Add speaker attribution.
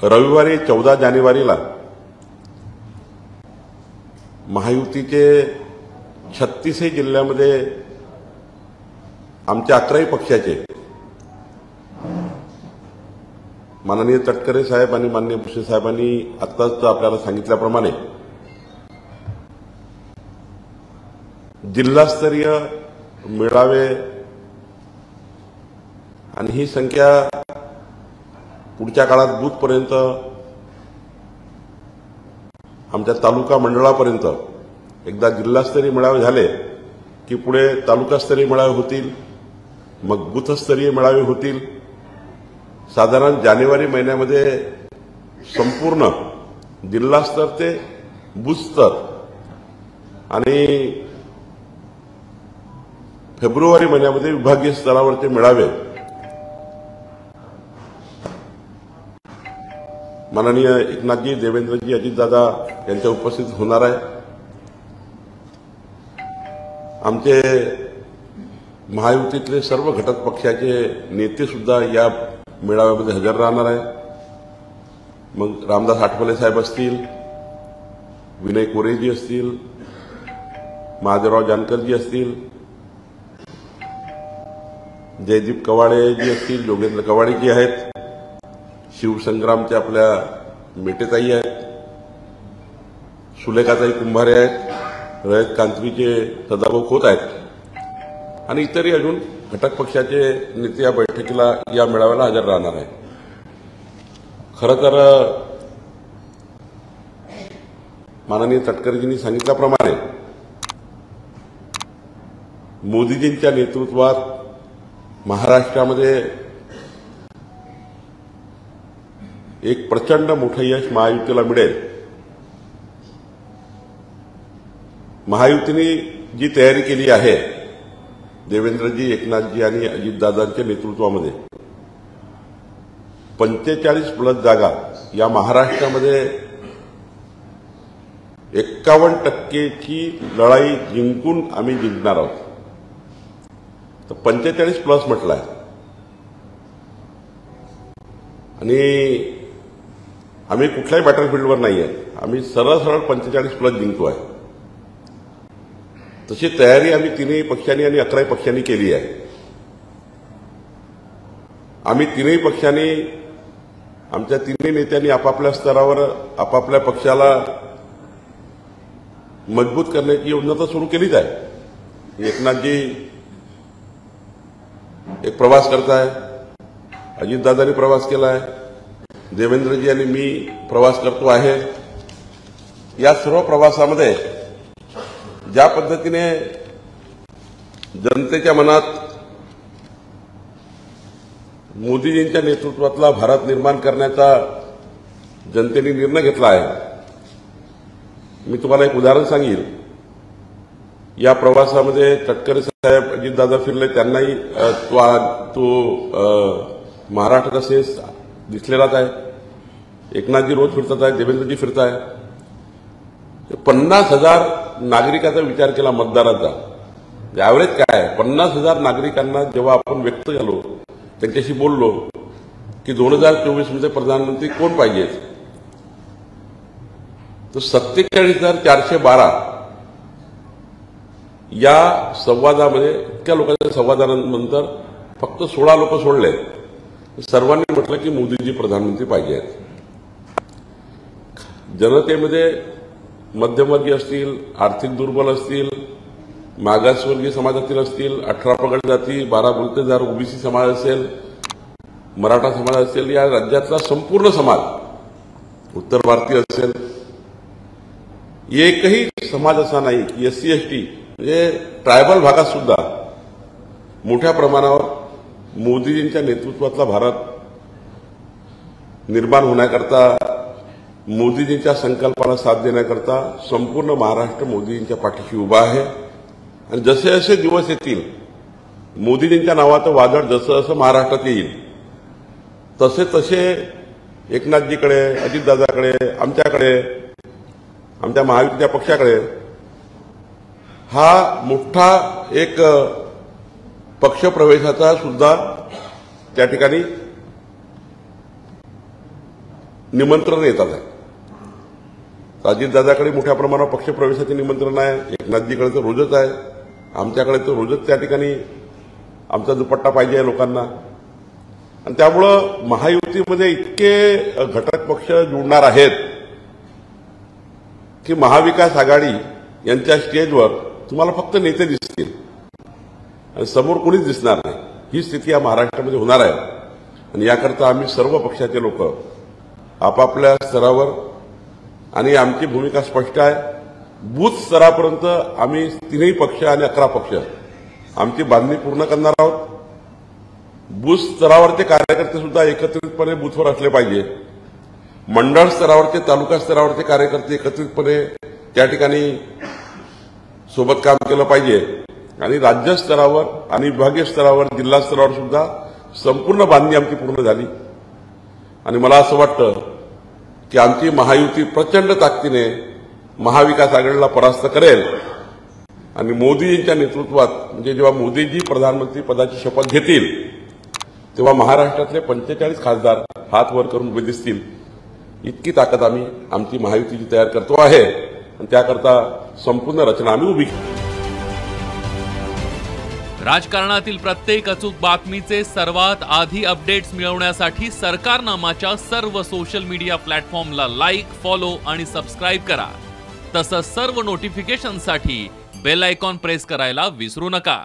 Speaker 1: रविवारी 14 जानेवारीला महायुतीचे 36 जिल्ह्यामध्ये आमच्या 11 पक्षाचे माननीय तटकरे साहेब आणि माननीय भुसे साहेबांनी आत्ताच आपल्याला सांगितल्याप्रमाणे जिल्हास्तरीय मेळावे आणि ही संख्या पुढच्या काळात बूथपर्यंत आमच्या तालुका मंडळापर्यंत एकदा जिल्हास्तरीय मेळावे झाले की पुढे तालुकास्तरीय मेळावे होतील, मग बूथस्तरीय मेळावे होतील। साधारण जानेवारी महिन्यामध्ये संपूर्ण जिल्हास्तर ते बूथस्तर आणि फेब्रुवारी महिन्यामध्ये विभागीय स्तरावरचे मेळावे माननीय एकनाथजी, देवेंद्रजी, अजितदादा यांच्या उपस्थितीत होणार आहे। आमचे महायुतीतले सर्व घटक पक्षाचे नेते सुद्धा या मेळाव्यामध्ये हजर राहणार आहे। मग रामदास आठवले साहेब असतील, विनय कोरेजी असतील, महादेवराव जानकरजी असतील, जयदीप कवाडेजी असतील, योगेंद्र कवाडेजी आहेत, शिवसंग्रामचे आपल्या मेटेताई आहेत, सुलेखाताई कुंभारे आहेत, रयत कांतवीचे सदाभाऊ खोत आहेत आणि इतरही अजून घटक पक्षाचे नेते या बैठकीला, या मेळाव्याला हजर राहणार आहे। खरं तर माननीय तटकरेजींनी सांगितल्याप्रमाणे मोदीजींच्या नेतृत्वात महाराष्ट्रामध्ये एक प्रचंड मोठं यश महायुतीला मिळेल। महायुतीने जी तयारी केली आहे देवेंद्रजी, एकनाथजी आणि अजितदादांच्या नेतृत्वामध्ये 45+ जागा या महाराष्ट्रामध्ये 51% लढाई जिंकून आम्ही जिंकणार आहोत। तर 45+ म्हटलंय आणि आम्ही कुठल्याही बॅटलफील्डवर नाही आहे, आम्ही सरळ 45+ जिंकतोय। तशी तयारी आम्ही 3 पक्षांनी आणि 11 पक्षांनी केली आहे। आम्ही 3 पक्षांनी, आमच्या 3 नेत्यांनी आपापल्या स्तरावर आपापल्या पक्षाला मजबूत करण्याची योजना तर सुरू केलीच आहे। एकनाथजी एक प्रवास करताय, अजितदादांनी प्रवास केलाय, देवेंद्रजी आणि मी प्रवास करतो आहे। या सर्व प्रवासामध्ये ज्या पद्धतीने जनतेच्या मनात मोदीजींच्या नेतृत्वातला भारत निर्माण करण्याचा जनतेने निर्णय घेतला आहे। मी तुम्हाला एक उदाहरण सांगेन। या प्रवासामध्ये तटकरे साहेब, अजितदादा फिरले, त्यांनाही तो महाराष्ट्राचा सेन्स दिसलेलाच आहे। एकनाथजी रोज फिरतात आहे, देवेंद्रजी फिरत आहे। 50,000 नागरिकांचा विचार केला, मतदारांचा ॲव्हरेज काय आहे, 50,000 नागरिकांना जेव्हा आपण व्यक्त झालो, त्यांच्याशी बोललो की 2024 मध्ये प्रधानमंत्री कोण पाहिजे, तर 47,412 या संवादामध्ये, इतक्या लोकांच्या संवादानंतर फक्त 16 लोक सोडले, सर्वांनी म्हटलं की मोदीजी प्रधानमंत्री पाहिजे आहेत। जनतेमध्ये मध्यमवर्गीय असतील, आर्थिक दुर्बल असतील, मागासवर्गीय समाजातील असतील, 18 पगड जाती, 12 बोलतेदार ओबीसी समाज असेल, मराठा समाज असेल, या राज्यातला संपूर्ण समाज, उत्तर भारतीय असेल, एकही समाज असा नाही की एससी एसटी म्हणजे ट्रायबल भागात सुद्धा मोठ्या प्रमाणावर मोदीजींच्या नेतृत्वातला भारत निर्माण होण्याकरता, मोदीजींच्या संकल्पाला साथ देण्याकरता संपूर्ण महाराष्ट्र मोदीजींच्या पाठीशी उभा आहे। आणि जसे जसे दिवस येतील, मोदीजींच्या नावाचं वादळ जसं जसं महाराष्ट्रात येईल, तसे तसे एकनाथजीकडे, अजितदादाकडे, आमच्याकडे, आमच्या महायुतीच्या पक्षाकडे हा मोठा एक पक्षप्रवेशाचा सुद्धा त्या ठिकाणी निमंत्रण येतात आहे. अजितदादाकडे मोठ्या प्रमाणावर पक्षप्रवेशाचे निमंत्रण आहे, एकनाथजीकडे तर रोजच आहे, आमच्याकडे तर रोजच त्या ठिकाणी आमचा दुपट्टा पाहिजे आहे लोकांना. आणि त्यामुळं महायुतीमध्ये इतके घटक पक्ष जुळणार आहेत की महाविकास आघाडी यांच्या स्टेजवर तुम्हाला फक्त नेते दिसतील आणि समोर कोणीच दिसणार नाही. ही स्थिती या महाराष्ट्रामध्ये होणार आहे. आणि याकरता आम्ही सर्व पक्षाचे लोक आपापल्या स्तरावर, आणि आमची भूमिका स्पष्ट आहे, बूथ स्तरापर्यंत आम्ही तीनही पक्ष आणि 11 पक्ष आमची बांधणी पूर्ण करणार आहोत. बूथ स्तरावरचे कार्यकर्ते सुद्धा एकत्रितपणे बूथवर असले पाहिजे. मंडळ स्तरावरचे, तालुका स्तरावरचे कार्यकर्ते एकत्रितपणे त्या ठिकाणी सोबत काम केलं पाहिजे. आणि राज्य स्तरावर आणि विभागीय स्तरावर, जिल्हा स्तरावर सुद्धा संपूर्ण बांधणी आमची पूर्ण झाली. आणि मला असं वाटतं की आमची महायुती प्रचंड ताकदीने महाविकास आघाडीला परास्त करेल. आणि मोदीजींच्या नेतृत्वात, म्हणजे जेव्हा मोदीजी प्रधानमंत्री पदाची शपथ घेतील तेव्हा महाराष्ट्रातले 45 खासदार हात वर करून उभे दिसतील. इतकी ताकद आम्ही आमची महायुतीची तयार करतो आहे. आणि त्याकरता संपूर्ण रचना आम्ही उभी.
Speaker 2: राजकारणातील प्रत्येक अचूक बातमीचे सर्वात आधी अपडेट्स मिळवण्यासाठी सरकारनामाच्या सर्व सोशल मीडिया प्लॅटफॉर्मला लाईक, फॉलो आणि सबस्क्राईब करा. तसंच सर्व नोटिफिकेशनसाठी बेल आयकॉन प्रेस करायला विसरू नका.